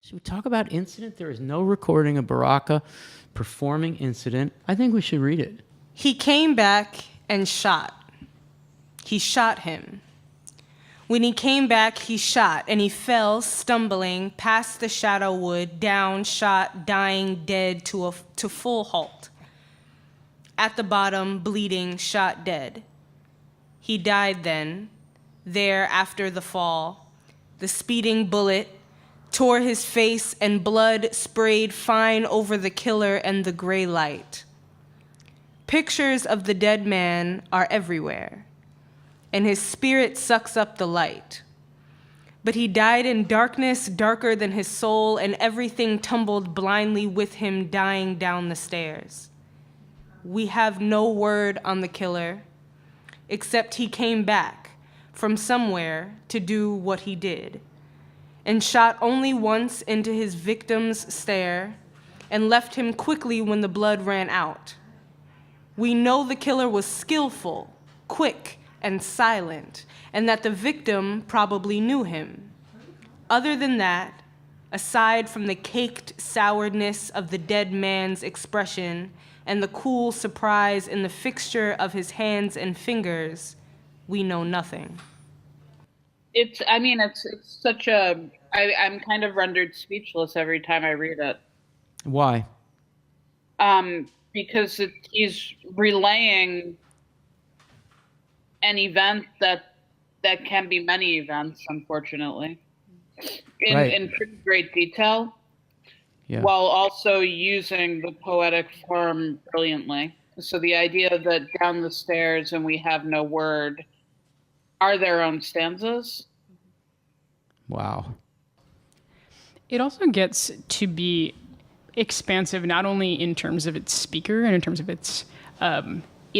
Should we talk about incident? There is no recording of Baraka performing incident. I think we should read it. He came back and shot. He shot him. When he came back, he shot, and he fell, stumbling, past the shadow wood, down, shot, dying, dead to full halt. At the bottom, bleeding, shot dead. He died then, there after the fall. The speeding bullet tore his face, and blood sprayed fine over the killer and the gray light. Pictures of the dead man are everywhere, and his spirit sucks up the light. But he died in darkness darker than his soul, and everything tumbled blindly with him dying down the stairs. We have no word on the killer, except he came back from somewhere to do what he did, and shot only once into his victim's stare, and left him quickly when the blood ran out. We know the killer was skillful, quick, and silent, and that the victim probably knew him. Other than that, aside from the caked sourness of the dead man's expression and the cool surprise in the fixture of his hands and fingers, we know nothing. It's such a, I'm kind of rendered speechless every time I read it. Why? Because he's relaying an event that can be many events, unfortunately, in pretty great detail, while also using the poetic form brilliantly. So the idea that down the stairs and we have no word are their own stanzas. Wow. It also gets to be expansive, not only in terms of its speaker and in terms of its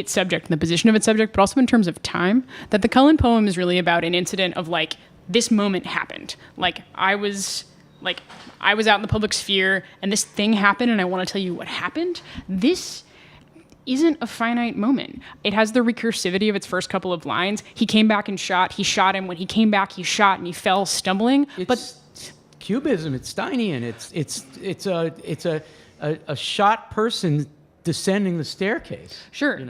subject and the position of its subject, but also in terms of time. That the Cullen poem is really about an incident of like, this moment happened. Like I was out in the public sphere and this thing happened and I want to tell you what happened. This isn't a finite moment. It has the recursivity of its first couple of lines. He came back and shot. He shot him. When he came back, he shot and he fell stumbling. It's Cubism. It's Steinian. It's a shot person descending the staircase. Sure,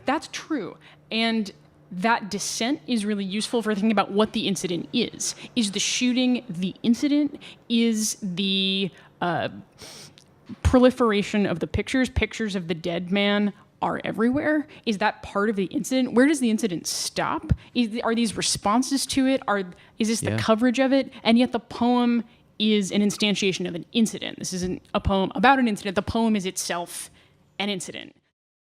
that's true, and that descent is really useful for thinking about what the incident is. Is the shooting the incident? Is the proliferation of the pictures of the dead man are everywhere? Is that part of the incident? Where does the incident stop? Are these responses to it? Is this the coverage of it? And yet the poem is an instantiation of an incident. This isn't a poem about an incident. The poem is itself an incident.